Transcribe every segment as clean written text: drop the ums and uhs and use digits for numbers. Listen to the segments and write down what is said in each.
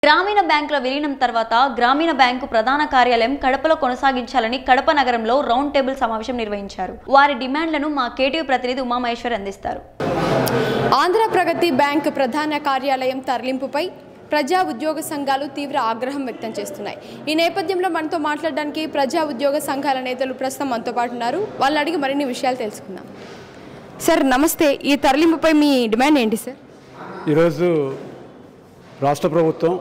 గ్రామీణ బ్యాంకుల విలీనం తర్వాత గ్రామీణ బ్యాంకు ప్రధాన కార్యాలయం కడపలో కొనసాగించాలని కడప నగరంలో రౌండ్ టేబుల్ సమావేశం నిర్వహించారు. వారి డిమాండ్లను మా కేటీవీ ప్రతినిధి ఉమామహేశ్వర్ అందిస్తారు. ఆంధ్ర ప్రగతి బ్యాంక్ ప్రధాన కార్యాలయం తరలింపుపై ప్రజా ఉద్యోగ సంఘాలు తీవ్ర ఆగ్రహం వ్యక్తం చేస్తున్నాయి. ఈ నేపథ్యంలో మనతో మాట్లాడడానికి ప్రజా ఉద్యోగ సంఘాల నేతలు ప్రస్తుతం మనతో పాటు ఉన్నారు. వాళ్ళని అడిగి మరిన్ని విషయాలు తెలుసుకుందాం. సార్ నమస్తే, ఈ తరలింపుపై మీ డిమాండ్ ఏంటి సార్? ఈరోజు రాష్ట్ర ప్రభుత్వం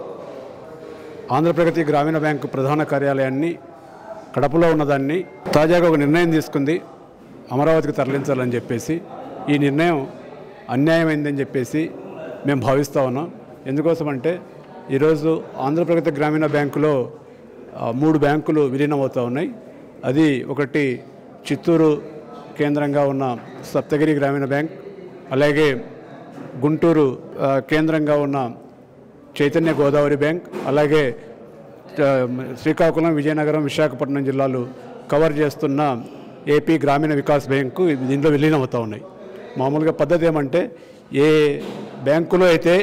ఆంధ్రప్రగతి గ్రామీణ బ్యాంకు ప్రధాన కార్యాలయాన్ని కడపలో ఉన్నదాన్ని తాజాగా ఒక నిర్ణయం తీసుకుంది, అమరావతికి తరలించాలని చెప్పేసి. ఈ నిర్ణయం అన్యాయమైందని చెప్పేసి మేము భావిస్తూ ఉన్నాం. ఎందుకోసమంటే ఈరోజు ఆంధ్రప్రగతి గ్రామీణ బ్యాంకులో 3 బ్యాంకులు విలీనమవుతూ ఉన్నాయి. అది ఒకటి చిత్తూరు కేంద్రంగా ఉన్న సప్తగిరి గ్రామీణ బ్యాంక్, అలాగే గుంటూరు కేంద్రంగా ఉన్న చైతన్య గోదావరి బ్యాంక్, అలాగే శ్రీకాకుళం, విజయనగరం, విశాఖపట్నం జిల్లాలు కవర్ చేస్తున్న ఏపీ గ్రామీణ వికాస్ బ్యాంకు దీంట్లో విలీనం అవుతూ ఉన్నాయి. మామూలుగా పద్ధతి ఏమంటే, ఏ బ్యాంకులో అయితే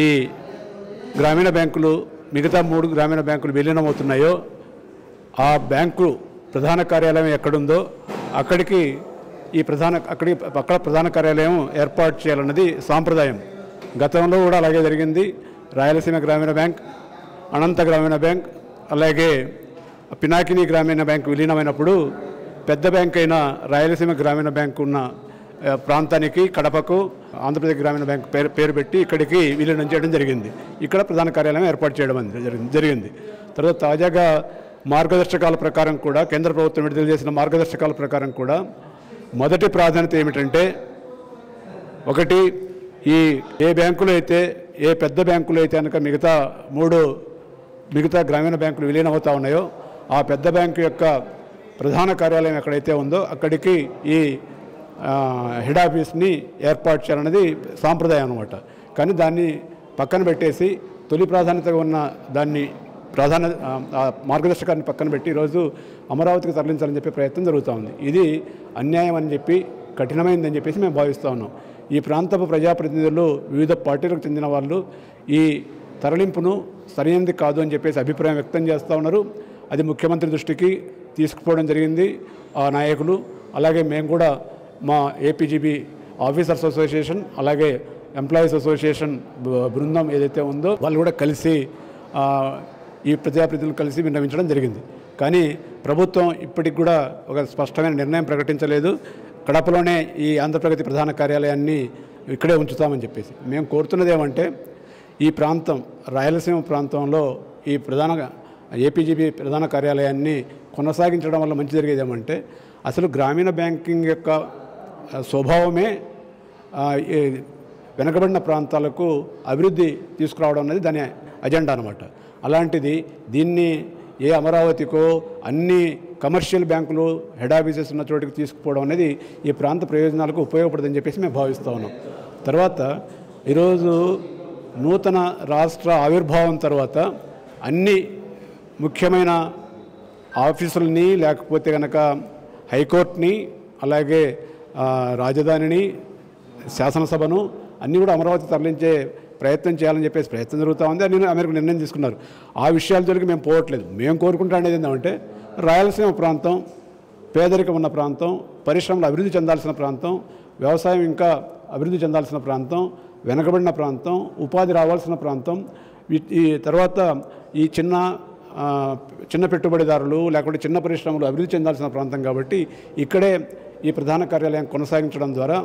ఈ గ్రామీణ బ్యాంకులు మిగతా 3 గ్రామీణ బ్యాంకులు విలీనం అవుతున్నాయో ఆ బ్యాంకు ప్రధాన కార్యాలయం ఎక్కడుందో అక్కడికి అక్కడ ప్రధాన కార్యాలయం ఏర్పాటు చేయాలన్నది సాంప్రదాయం. గతంలో కూడా అలాగే జరిగింది. రాయలసీమ గ్రామీణ బ్యాంక్, అనంత గ్రామీణ బ్యాంక్, అలాగే పినాకిని గ్రామీణ బ్యాంక్ విలీనమైనప్పుడు పెద్ద బ్యాంక్ అయిన రాయలసీమ గ్రామీణ బ్యాంక్ ఉన్న ప్రాంతానికి, కడపకు ఆంధ్రప్రదేశ్ గ్రామీణ బ్యాంక్ పేరు పెట్టి ఇక్కడికి విలీనం చేయడం జరిగింది. ఇక్కడ ప్రధాన కార్యాలయం ఏర్పాటు చేయడం జరిగింది. తర్వాత తాజాగా మార్గదర్శకాల ప్రకారం కూడా, కేంద్ర ప్రభుత్వం విడుదల చేసిన మార్గదర్శకాల ప్రకారం కూడా మొదటి ప్రాధాన్యత ఏమిటంటే, ఒకటి ఏ బ్యాంకులో అయితే, ఏ పెద్ద బ్యాంకులో అయితే కనుక మిగతా గ్రామీణ బ్యాంకులు విలీనం అవుతూ ఉన్నాయో ఆ పెద్ద బ్యాంకు యొక్క ప్రధాన కార్యాలయం ఎక్కడైతే ఉందో అక్కడికి ఈ హెడ్ ఆఫీస్ని ఏర్పాటు చేయాలన్నది సాంప్రదాయం అన్నమాట. కానీ దాన్ని పక్కన పెట్టేసి తొలి ప్రాధాన్యతగా ఉన్న మార్గదర్శకాన్ని పక్కన పెట్టి ఈరోజు అమరావతికి తరలించాలని చెప్పే ప్రయత్నం జరుగుతూ ఉంది. ఇది అన్యాయం అని చెప్పి, కఠినమైందని చెప్పేసి మేము భావిస్తూ ఉన్నాం. ఈ ప్రాంతపు ప్రజాప్రతినిధులు, వివిధ పార్టీలకు చెందిన వాళ్ళు ఈ తరలింపును సరైనది కాదు అని చెప్పేసి అభిప్రాయం వ్యక్తం చేస్తూ ఉన్నారు. అది ముఖ్యమంత్రి దృష్టికి తీసుకుపోవడం జరిగింది ఆ నాయకులు. అలాగే మేము కూడా మా ఏపీజీబీ ఆఫీసర్స్ అసోసియేషన్, అలాగే ఎంప్లాయీస్ అసోసియేషన్ బృందం ఏదైతే ఉందో వాళ్ళు కూడా కలిసి ఈ ప్రజాప్రతినిధులు కలిసి విన్నవించడం జరిగింది. కానీ ప్రభుత్వం ఇప్పటికి కూడా ఒక స్పష్టమైన నిర్ణయం ప్రకటించలేదు. కడపలోనే ఈ ఆంధ్రప్రగతి ప్రధాన కార్యాలయాన్ని ఇక్కడే ఉంచుతామని చెప్పేసి. మేము కోరుతున్నది ఏమంటే, ఈ ప్రాంతం రాయలసీమ ప్రాంతంలో ఈ ఏపీజీబీ ప్రధాన కార్యాలయాన్ని కొనసాగించడం వల్ల మంచి జరిగేది ఏమంటే, అసలు గ్రామీణ బ్యాంకింగ్ యొక్క స్వభావమే వెనకబడిన ప్రాంతాలకు అభివృద్ధి తీసుకురావడం అనేది దాని అజెండా అన్నమాట. అలాంటిది దీన్ని ఏ అమరావతికో, అన్ని కమర్షియల్ బ్యాంకులు హెడ్ ఆఫీసెస్ ఉన్న చోటికి తీసుకుపోవడం అనేది ఈ ప్రాంత ప్రయోజనాలకు ఉపయోగపడుతుందని చెప్పేసి మేము భావిస్తూ ఉన్నాం. తర్వాత ఈరోజు నూతన రాష్ట్ర ఆవిర్భావం తర్వాత అన్ని ముఖ్యమైన ఆఫీసులని, లేకపోతే కనుక హైకోర్టుని, అలాగే రాజధానిని, శాసనసభను అన్నీ కూడా అమరావతి తరలించే ప్రయత్నం చేయాలని చెప్పేసి ప్రయత్నం జరుగుతూ ఉంది. అని అమెరికా నిర్ణయం తీసుకున్నారు. ఆ విషయాల జోలికి మేము పోవట్లేదు. మేము కోరుకుంటా అనేది ఏంటంటే, రాయలసీమ ప్రాంతం పేదరికం ఉన్న ప్రాంతం, పరిశ్రమలు అభివృద్ధి చెందాల్సిన ప్రాంతం, వ్యవసాయం ఇంకా అభివృద్ధి చెందాల్సిన ప్రాంతం, వెనకబడిన ప్రాంతం, ఉపాధి రావాల్సిన ప్రాంతం. ఈ తర్వాత ఈ చిన్న పెట్టుబడిదారులు, లేకపోతే చిన్న పరిశ్రమలు అభివృద్ధి చెందాల్సిన ప్రాంతం కాబట్టి ఇక్కడే ఈ ప్రధాన కార్యాలయం కొనసాగించడం ద్వారా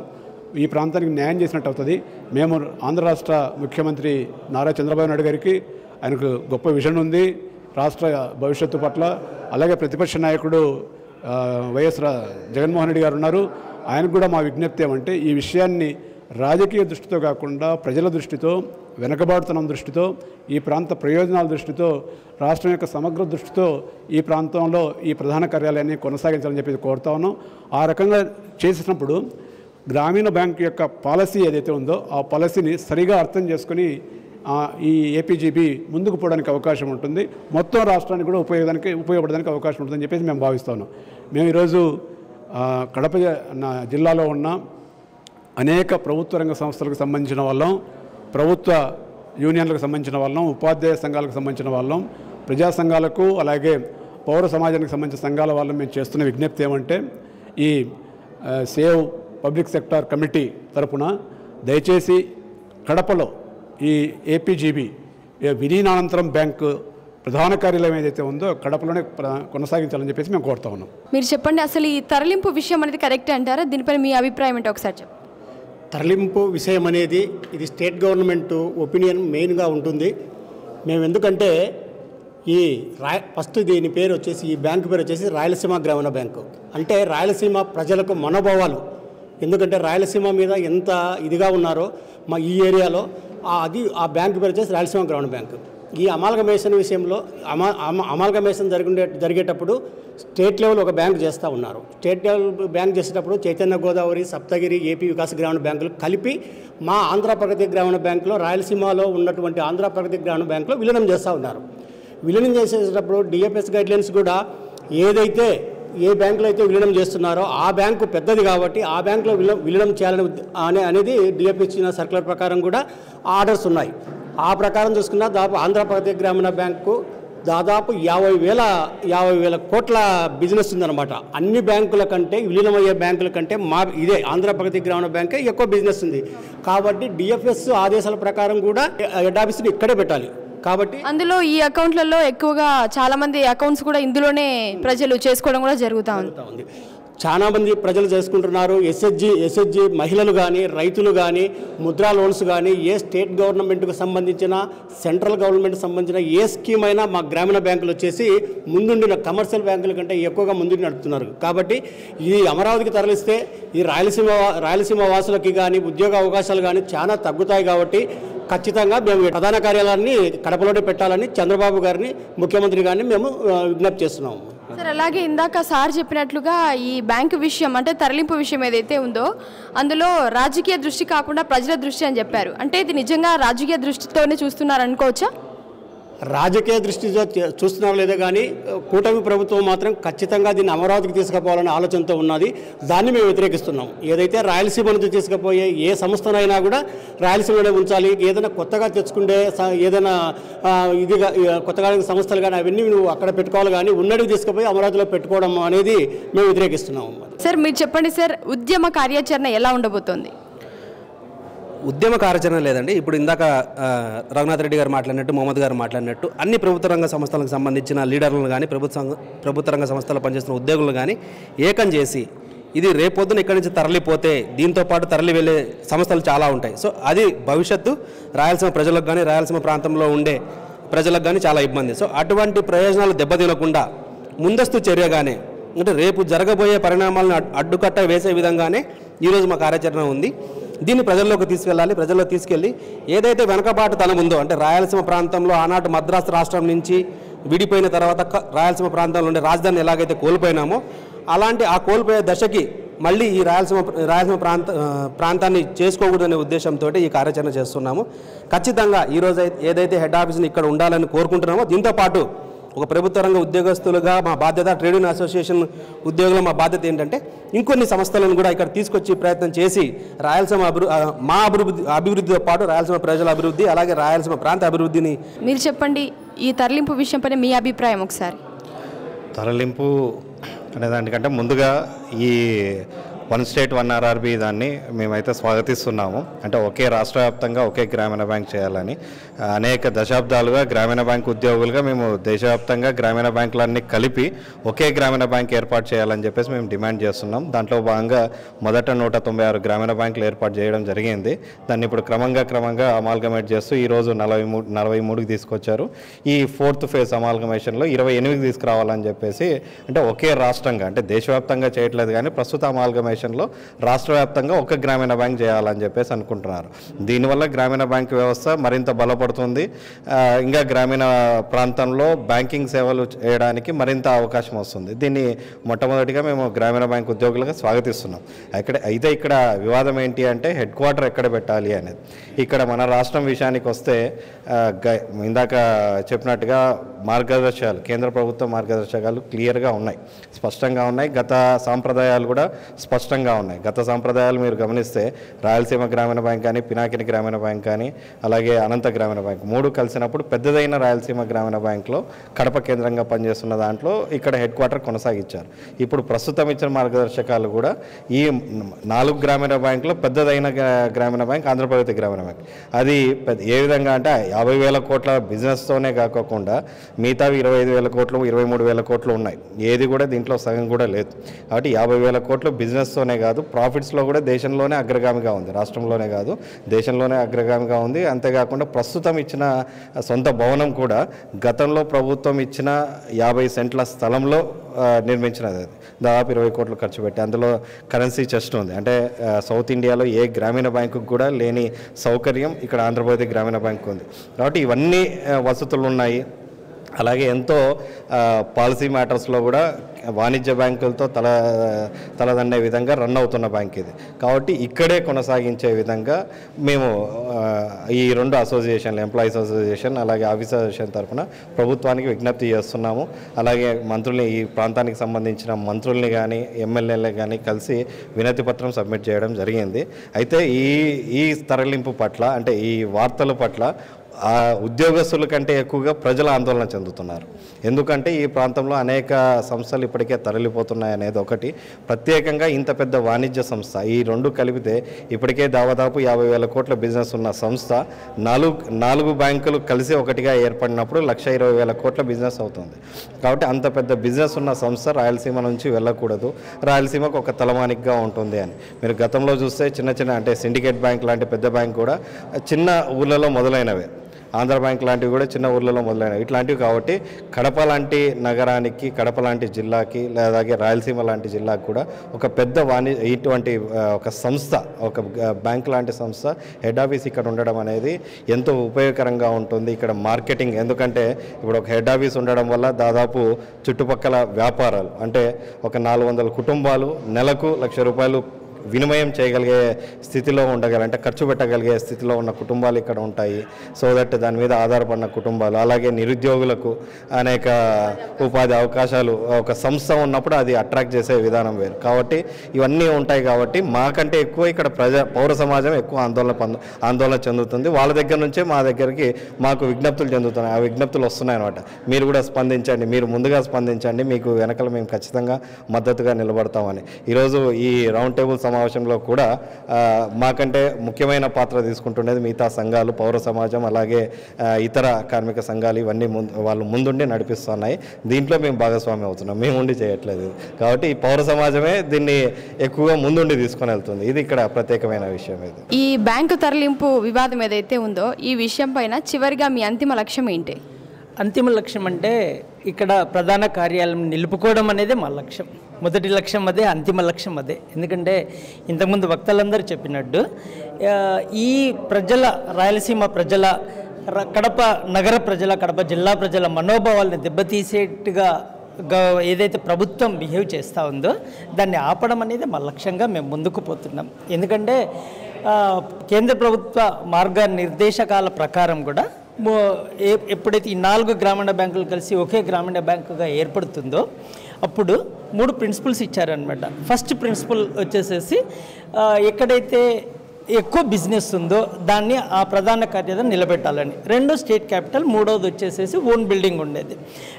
ఈ ప్రాంతానికి న్యాయం చేసినట్టు అవుతుంది. మేము ఆంధ్ర రాష్ట్ర ముఖ్యమంత్రి నారా చంద్రబాబు నాయుడు గారికి, ఆయనకు గొప్ప విజన్ ఉంది రాష్ట్ర భవిష్యత్తు పట్ల. అలాగే ప్రతిపక్ష నాయకుడు వైఎస్ జగన్మోహన్ రెడ్డి గారు ఉన్నారు. ఆయనకు కూడా మా విజ్ఞప్తి ఏమంటే, ఈ విషయాన్ని రాజకీయ దృష్టితో కాకుండా ప్రజల దృష్టితో, వెనకబాటుతనం దృష్టితో, ఈ ప్రాంత ప్రయోజనాల దృష్టితో, రాష్ట్రం యొక్క సమగ్ర దృష్టితో ఈ ప్రాంతంలో ఈ ప్రధాన కార్యాలయాన్ని కొనసాగించాలని చెప్పి కోరుతా ఉన్నాం. ఆ రకంగా చేసినప్పుడు గ్రామీణ బ్యాంక్ యొక్క పాలసీ ఏదైతే ఉందో ఆ పాలసీని సరిగా అర్థం చేసుకుని ఈ ఏపీజీబీ ముందుకు పోవడానికి అవకాశం ఉంటుంది. మొత్తం రాష్ట్రానికి కూడా ఉపయోగపడడానికి అవకాశం ఉంటుందని చెప్పేసి మేము భావిస్తున్నాం. మేము ఈరోజు కడప జిల్లాలో ఉన్న అనేక ప్రభుత్వ రంగ సంస్థలకు సంబంధించిన వాళ్ళం, ప్రభుత్వ యూనియన్లకు సంబంధించిన వాళ్ళం, ఉపాధ్యాయ సంఘాలకు సంబంధించిన వాళ్ళం, ప్రజా సంఘాలకు అలాగే పౌర సమాజానికి సంబంధించిన సంఘాల వాళ్ళం మేము చేస్తున్న విజ్ఞప్తి ఏమంటే ఈ సేవ్ పబ్లిక్ సెక్టార్ కమిటీ తరపున దయచేసి కడపలో ఈ ఏపీజీబీ విలీనానంతరం బ్యాంకు ప్రధాన కార్యాలయం ఏదైతే ఉందో కడపలోనే కొనసాగించాలని చెప్పేసి మేము కోరుతా ఉన్నాం. మీరు చెప్పండి, అసలు ఈ తరలింపు విషయం అనేది కరెక్ట్ అంటారా? దీనిపై మీ అభిప్రాయం ఏంటో ఒకసారి చెప్పండి. తరలింపు విషయం అనేది ఇది స్టేట్ గవర్నమెంట్ ఒపీనియన్ మెయిన్గా ఉంటుంది. మేము ఎందుకంటే ఫస్ట్ దీని పేరు వచ్చేసి ఈ బ్యాంకు పేరు వచ్చేసి రాయలసీమ గ్రామీణ బ్యాంకు. అంటే రాయలసీమ ప్రజలకు మనోభావాలు, ఎందుకంటే రాయలసీమ మీద ఎంత ఇదిగా ఉన్నారో మా ఈ ఏరియాలో ఆ బ్యాంకు పేరు వచ్చేసి రాయలసీమ గ్రామీణ బ్యాంకు. ఈ అమాల్గమేషన్ విషయంలో అమాల్గమేషన్ జరిగేటప్పుడు స్టేట్ లెవెల్ ఒక బ్యాంకు చేస్తూ ఉన్నారు. స్టేట్ లెవెల్ బ్యాంక్ చేసేటప్పుడు చైతన్య గోదావరి, సప్తగిరి, ఏపీ వికాస్ గ్రామీణ బ్యాంకులు కలిపి మా ఆంధ్ర ప్రగతి గ్రామీణ బ్యాంకులో రాయలసీమలో ఉన్నటువంటి ఆంధ్ర ప్రగతి గ్రామీణ బ్యాంకులో విలీనం చేస్తూ ఉన్నారు. విలీనం చేసేటప్పుడు డిఎఫ్ఎస్ గైడ్లైన్స్ కూడా ఏదైతే ఏ బ్యాంకులో అయితే విలీనం చేస్తున్నారో ఆ బ్యాంకు పెద్దది కాబట్టి ఆ బ్యాంకులో విలీనం చేయాలని అనేది డిఎఫ్ఎస్ ఇచ్చిన సర్క్యులర్ ప్రకారం కూడా ఆర్డర్స్ ఉన్నాయి. ఆ ప్రకారం చూసుకున్న దాదాపు ఆంధ్ర ప్రగతి గ్రామీణ బ్యాంకు దాదాపు 50,000 కోట్ల బిజినెస్ ఉందన్నమాట. అన్ని బ్యాంకుల కంటే విలీనమయ్యే బ్యాంకుల కంటే ఇదే ఆంధ్ర ప్రగతి గ్రామీణ బ్యాంకే ఎక్కువ బిజినెస్ ఉంది. కాబట్టి డిఎఫ్ఎస్ ఆదేశాల ప్రకారం కూడా హెడ్ ఆఫీస్ని ఇక్కడే పెట్టాలి. కాబట్టి అందులో ఈ అకౌంట్లలో ఎక్కువగా చాలా మంది అకౌంట్స్ కూడా ఇందులోనే ప్రజలు చేసుకోవడం కూడా జరుగుతూ ఉంది. చాలా మంది ప్రజలు చేసుకుంటున్నారు. ఎస్హెచ్జి మహిళలు కానీ, రైతులు కానీ, ముద్రా లోన్స్ కానీ, ఏ స్టేట్ గవర్నమెంట్కు సంబంధించిన, సెంట్రల్ గవర్నమెంట్ సంబంధించిన ఏ స్కీమ్ అయినా మా గ్రామీణ బ్యాంకులు వచ్చేసి ముందుండిన కమర్షియల్ బ్యాంకుల కంటే ఎక్కువగా ముందుండి నడుపుతున్నారు. కాబట్టి ఈ అమరావతికి తరలిస్తే ఈ రాయలసీమ వాసులకి కానీ ఉద్యోగ అవకాశాలు కానీ చాలా తగ్గుతాయి. కాబట్టి ఖచ్చితంగా మేము ప్రధాన కార్యాలయాన్ని కడపలోనే పెట్టాలని చంద్రబాబు గారిని, ముఖ్యమంత్రి గారిని మేము విజ్ఞప్తి చేస్తున్నాము. సార్, అలాగే ఇందాక సార్ చెప్పినట్లుగా ఈ బ్యాంకు విషయం అంటే తరలింపు విషయం ఏదైతే ఉందో అందులో రాజకీయ దృష్టి కాకుండా ప్రజల దృష్టి అని చెప్పారు. అంటే ఇది నిజంగా రాజకీయ దృష్టితోనే చూస్తున్నారు అనుకోవచ్చా? రాజకీయ దృష్టితో చూస్తున్నారు లేదా కానీ కూటమి ప్రభుత్వం మాత్రం ఖచ్చితంగా దీన్ని అమరావతికి తీసుకుపోవాలనే ఆలోచనతో ఉన్నది. దాన్ని మేము వ్యతిరేకిస్తున్నాం. ఏదైతే రాయలసీమ నుంచి తీసుకుపోయే ఏ సంస్థనైనా కూడా రాయలసీమలోనే ఉంచాలి. ఏదైనా కొత్తగా తెచ్చుకుంటే ఏదైనా ఇదిగా కొత్తగా సంస్థలు కానీ అవన్నీ నువ్వు అక్కడ పెట్టుకోవాలి, కానీ ఉన్నటికి తీసుకుపోయి అమరావతిలో పెట్టుకోవడం అనేది మేము వ్యతిరేకిస్తున్నాము. సార్, మీరు చెప్పండి సార్, ఉద్యమ కార్యాచరణ ఎలా ఉండబోతోంది? ఉద్యమ కార్యాచరణ లేదండి. ఇప్పుడు ఇందాక రఘునాథ్ రెడ్డి గారు మాట్లాడినట్టు, మొహమ్మద్ గారు మాట్లాడినట్టు అన్ని ప్రభుత్వ రంగ సంస్థలకు సంబంధించిన లీడర్లను కానీ, ప్రభుత్వ రంగ సంస్థలు పనిచేస్తున్న ఉద్యోగులను కానీ ఏకం చేసి ఇది రేపొద్దున ఇక్కడి నుంచి తరలిపోతే దీంతో పాటు తరలి వెళ్ళే సంస్థలు చాలా ఉంటాయి. సో అది భవిష్యత్తు రాయలసీమ ప్రజలకు కానీ, రాయలసీమ ప్రాంతంలో ఉండే ప్రజలకు కానీ చాలా ఇబ్బంది. సో అటువంటి ప్రయోజనాలు దెబ్బతినకుండా ముందస్తు చర్యగానే, అంటే రేపు జరగబోయే పరిణామాలను అడ్డుకట్ట వేసే విధంగానే ఈరోజు మా కార్యాచరణ ఉంది. దీన్ని ప్రజల్లోకి తీసుకెళ్ళాలి. ప్రజల్లో తీసుకెళ్ళి ఏదైతే వెనకబాటుతనం ఉందో, అంటే రాయలసీమ ప్రాంతంలో ఆనాటి మద్రాసు రాష్ట్రం నుంచి విడిపోయిన తర్వాత రాయలసీమ ప్రాంతంలో ఉండే రాజధానిని ఎలాగైతే కోల్పోయినామో అలాంటి ఆ కోల్పోయే దశకి మళ్ళీ ఈ రాయలసీమ ప్రాంతాన్ని చేసుకోకూడదనే ఉద్దేశంతో ఈ కార్యాచరణ చేస్తున్నాము. ఖచ్చితంగా ఈరోజు ఏదైతే హెడ్ ఆఫీస్ని ఇక్కడ ఉండాలని కోరుకుంటున్నామో దీంతోపాటు ఒక ప్రభుత్వ రంగ ఉద్యోగస్తులుగా మా బాధ్యత, ట్రేడ్ యూనియన్ అసోసియేషన్ ఉద్యోగుల మా బాధ్యత ఏంటంటే ఇంకొన్ని సంస్థలను కూడా ఇక్కడ తీసుకొచ్చి ప్రయత్నం చేసి రాయలసీమ మా అభివృద్ధితో పాటు రాయలసీమ ప్రజల అభివృద్ధి, అలాగే రాయలసీమ ప్రాంత అభివృద్ధిని. మీరు చెప్పండి, ఈ తరలింపు విషయంపై మీ అభిప్రాయం ఒకసారి. తరలింపు అనేదానికంటే ముందుగా ఈ వన్ స్టేట్ వన్ ఆర్ఆర్బీ దాన్ని మేమైతే స్వాగతిస్తున్నాము. అంటే ఒకే రాష్ట్ర వ్యాప్తంగా ఒకే గ్రామీణ బ్యాంక్ చేయాలని అనేక దశాబ్దాలుగా గ్రామీణ బ్యాంక్ ఉద్యోగులుగా మేము దేశవ్యాప్తంగా గ్రామీణ బ్యాంకులన్నీ కలిపి ఒకే గ్రామీణ బ్యాంక్ ఏర్పాటు చేయాలని చెప్పేసి మేము డిమాండ్ చేస్తున్నాం. దాంట్లో భాగంగా మొదట 196 గ్రామీణ బ్యాంకులు ఏర్పాటు చేయడం జరిగింది. దాన్ని ఇప్పుడు క్రమంగా అమాల్గమేట్ చేస్తూ ఈరోజు 43కి తీసుకొచ్చారు. ఈ 4th ఫేజ్ అమాల్గమేషన్లో 28కి తీసుకురావాలని చెప్పేసి, అంటే ఒకే రాష్ట్రంగా, అంటే దేశవ్యాప్తంగా చేయట్లేదు కానీ ప్రస్తుత అమాల్గమేషన్ రాష్ట్ర వ్యాప్తంగా ఒక గ్రామీణ బ్యాంక్ చేయాలని చెప్పేసి అనుకుంటున్నారు. దీనివల్ల గ్రామీణ బ్యాంక్ వ్యవస్థ మరింత బలపడుతుంది. ఇంకా గ్రామీణ ప్రాంతంలో బ్యాంకింగ్ సేవలు చేయడానికి మరింత అవకాశం వస్తుంది. దీన్ని మొట్టమొదటిగా మేము గ్రామీణ బ్యాంక్ ఉద్యోగులుగా స్వాగతిస్తున్నాం. ఇక్కడ వివాదం ఏంటి అంటే హెడ్ క్వార్టర్ ఎక్కడ పెట్టాలి అనేది. ఇక్కడ మన రాష్ట్రం విషయానికి వస్తే ఇందాక చెప్పినట్టుగా మార్గదర్శకాలు, కేంద్ర ప్రభుత్వ మార్గదర్శకాలు క్లియర్గా ఉన్నాయి, స్పష్టంగా ఉన్నాయి. గత సాంప్రదాయాలు కూడా స్పష్టంగా స్పష్టంగా ఉన్నాయి. గత సంప్రదాయాలు మీరు గమనిస్తే రాయలసీమ గ్రామీణ బ్యాంక్ కానీ, పినాకిని గ్రామీణ బ్యాంక్ కానీ, అలాగే అనంత గ్రామీణ బ్యాంక్ 3 కలిసినప్పుడు పెద్దదైన రాయలసీమ గ్రామీణ బ్యాంక్లో కడప కేంద్రంగా పనిచేస్తున్న దాంట్లో ఇక్కడ హెడ్ క్వార్టర్ కొనసాగించారు. ఇప్పుడు ప్రస్తుతం ఇచ్చిన మార్గదర్శకాలు కూడా ఈ 4 గ్రామీణ బ్యాంకులో పెద్దదైన గ్రామీణ బ్యాంక్ ఆంధ్రప్రగతి గ్రామీణ బ్యాంక్. అది ఏ విధంగా అంటే 50,000 కోట్ల బిజినెస్తోనే కాకుండా మిగతావి 25,000 కోట్లు 23,000 కోట్లు ఉన్నాయి. ఏది కూడా దీంట్లో సగం కూడా లేదు. కాబట్టి 50,000 కోట్లు బిజినెస్తోనే కాదు, ప్రాఫిట్స్లో కూడా దేశంలోనే అగ్రగామిగా ఉంది. రాష్ట్రంలోనే కాదు, దేశంలోనే అగ్రగామిగా ఉంది. అంతేకాకుండా ప్రస్తుతం ఇచ్చిన సొంత భవనం కూడా గతంలో ప్రభుత్వం ఇచ్చిన 50 సెంట్ల స్థలంలో నిర్మించినది. దాదాపు 20 కోట్లు ఖర్చు పెట్టి అందులో కరెన్సీ చెస్ట్ ఉంది. అంటే సౌత్ ఇండియాలో ఏ గ్రామీణ బ్యాంకుకు కూడా లేని సౌకర్యం ఇక్కడ ఆంధ్రప్రదేశ్ గ్రామీణ బ్యాంకు ఉంది. కాబట్టి ఇవన్నీ వసతులు ఉన్నాయి. అలాగే ఎంతో పాలసీ మ్యాటర్స్లో కూడా వాణిజ్య బ్యాంకులతో తలదన్నే విధంగా రన్ అవుతున్న బ్యాంక్ ఇది. కాబట్టి ఇక్కడే కొనసాగించే విధంగా మేము ఈ 2 అసోసియేషన్లు, ఎంప్లాయీస్ అసోసియేషన్ అలాగే ఆఫీసర్ అసోసియేషన్ తరఫున ప్రభుత్వానికి విజ్ఞప్తి చేస్తున్నాము. అలాగే మంత్రుల్ని, ఈ ప్రాంతానికి సంబంధించిన మంత్రుల్ని కానీ ఎమ్మెల్యేలని కానీ కలిసి వినతి పత్రం సబ్మిట్ చేయడం జరిగింది. అయితే ఈ తరలింపు పట్ల, అంటే ఈ వార్తల పట్ల ఉద్యోగస్తుల కంటే ఎక్కువగా ప్రజలు ఆందోళన చెందుతున్నారు. ఎందుకంటే ఈ ప్రాంతంలో అనేక సంస్థలు ఇప్పటికే తరలిపోతున్నాయి అనేది ఒకటి. ప్రత్యేకంగా ఇంత పెద్ద వాణిజ్య సంస్థ, ఈ 2 కలిపితే ఇప్పటికే దాదాపు 50,000 కోట్ల బిజినెస్ ఉన్న సంస్థ 4 బ్యాంకులు కలిసి ఒకటిగా ఏర్పడినప్పుడు 1,20,000 కోట్ల బిజినెస్ అవుతుంది. కాబట్టి అంత పెద్ద బిజినెస్ ఉన్న సంస్థ రాయలసీమ నుంచి వెళ్ళకూడదు, రాయలసీమకు ఒక తలమానికగా ఉంటుంది అని. మీరు గతంలో చూస్తే చిన్న అంటే సిండికేట్ బ్యాంక్ లాంటి పెద్ద బ్యాంక్ కూడా చిన్న ఊళ్ళలో మొదలైనవే. ఆంధ్ర బ్యాంక్ లాంటివి కూడా చిన్న ఊర్లలో మొదలైనవి ఇట్లాంటివి. కాబట్టి కడప లాంటి నగరానికి, కడప లాంటి జిల్లాకి, అలాగే రాయలసీమ లాంటి జిల్లాకు కూడా ఒక పెద్ద ఇటువంటి ఒక సంస్థ, ఒక బ్యాంక్ లాంటి సంస్థ హెడ్ ఆఫీస్ ఇక్కడ ఉండడం అనేది ఎంతో ఉపయోగకరంగా ఉంటుంది. ఇక్కడ మార్కెటింగ్, ఎందుకంటే ఇప్పుడు ఒక హెడ్ ఆఫీస్ ఉండడం వల్ల దాదాపు చుట్టుపక్కల వ్యాపారాలు, అంటే ఒక 400 కుటుంబాలు నెలకు 1,00,000 రూపాయలు వినిమయం చేయగలిగే స్థితిలో ఉండగలంటే ఖర్చు పెట్టగలిగే స్థితిలో ఉన్న కుటుంబాలు ఇక్కడ ఉంటాయి. సో దట్ దాని మీద ఆధారపడిన కుటుంబాలు, అలాగే నిరుద్యోగులకు అనేక ఉపాధి అవకాశాలు ఒక సంస్థ ఉన్నప్పుడు అది అట్రాక్ట్ చేసే విధానం వేరు. కాబట్టి ఇవన్నీ ఉంటాయి. కాబట్టి మాకంటే ఎక్కువ ఇక్కడ పౌర సమాజం ఎక్కువ ఆందోళన చెందుతుంది. వాళ్ళ దగ్గర నుంచే మా దగ్గరికి మాకు విజ్ఞప్తులు చెందుతున్నాయి. ఆ విజ్ఞప్తులు వస్తున్నాయి అన్నమాట. మీరు కూడా స్పందించండి, మీరు ముందుగా స్పందించండి, మీకు వెనకల మేము ఖచ్చితంగా మద్దతుగా నిలబడతామని. ఈరోజు ఈ రౌండ్ టేబుల్ సమావేశంలో కూడా మాకంటే ముఖ్యమైన పాత్ర తీసుకుంటున్నది మిగతా సంఘాలు, పౌర సమాజం, అలాగే ఇతర కార్మిక సంఘాలు, ఇవన్నీ వాళ్ళు ముందుండి నడిపిస్తున్నాయి. దీంట్లో మేము భాగస్వామ్యం అవుతున్నాం, మేము ఉండి చేయట్లేదు. కాబట్టి ఈ పౌర సమాజమే దీన్ని ఎక్కువగా ముందుండి తీసుకొని వెళ్తుంది. ఇది ఇక్కడ ప్రత్యేకమైన విషయం. ఇది ఈ బ్యాంకు తరలింపు వివాదం ఏదైతే ఉందో ఈ విషయం పైన చివరిగా మీ అంతిమ లక్ష్యం ఏంటి? అంతిమ లక్ష్యం అంటే ఇక్కడ ప్రధాన కార్యాలయం నిలుపుకోవడం అనేది మా లక్ష్యం. మొదటి లక్ష్యం అదే, అంతిమ లక్ష్యం అదే. ఎందుకంటే ఇంతకుముందు వక్తలందరూ చెప్పినట్టు ఈ ప్రజల, రాయలసీమ ప్రజల, కడప నగర ప్రజల, కడప జిల్లా ప్రజల మనోభావాలను దెబ్బతీసేట్టుగా ఏదైతే ప్రభుత్వం బిహేవ్ చేస్తూ ఉందో దాన్ని ఆపడం అనేది మా లక్ష్యంగా మేము ముందుకు పోతున్నాం. ఎందుకంటే కేంద్ర ప్రభుత్వ మార్గనిర్దేశకాల ప్రకారం కూడా ఎప్పుడైతే ఈ 4 గ్రామీణ బ్యాంకులు కలిసి ఒకే గ్రామీణ బ్యాంకుగా ఏర్పడుతుందో అప్పుడు 3 ప్రిన్సిపల్స్ ఇచ్చారనమాట. ఫస్ట్ ప్రిన్సిపల్ వచ్చేసేసి ఎక్కడైతే ఎక్కువ బిజినెస్ ఉందో దాన్ని ఆ ప్రధాన కార్యాలయం నిలబెట్టాలని, 2 స్టేట్ క్యాపిటల్, 3వది వచ్చేసేసి ఓన్ బిల్డింగ్ ఉండేది.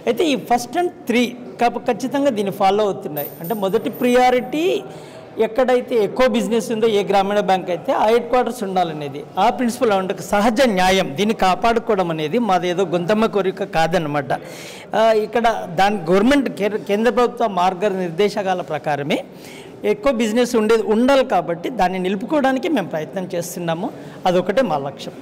అయితే ఈ ఫస్ట్ అండ్ 3 ఖచ్చితంగా దీన్ని ఫాలో అవుతున్నాయి. అంటే మొదటి ప్రియారిటీ ఎక్కడైతే ఎక్కువ బిజినెస్ ఉందో ఏ గ్రామీణ బ్యాంక్ అయితే ఆ హెడ్ క్వార్టర్స్ ఉండాలనేది ఆ ప్రిన్సిపల్ అంటే సహజ న్యాయం. దీన్ని కాపాడుకోవడం అనేది మాది ఏదో గొంతమ్మ కోరిక కాదనమాట. ఇక్కడ దాని గవర్నమెంట్ కేంద్ర ప్రభుత్వ మార్గనిర్దేశకాల ప్రకారమే ఎక్కువ బిజినెస్ ఉండాలి. కాబట్టి దాన్ని నిలుపుకోవడానికి మేము ప్రయత్నం చేస్తున్నాము. అదొకటే మా లక్ష్యం.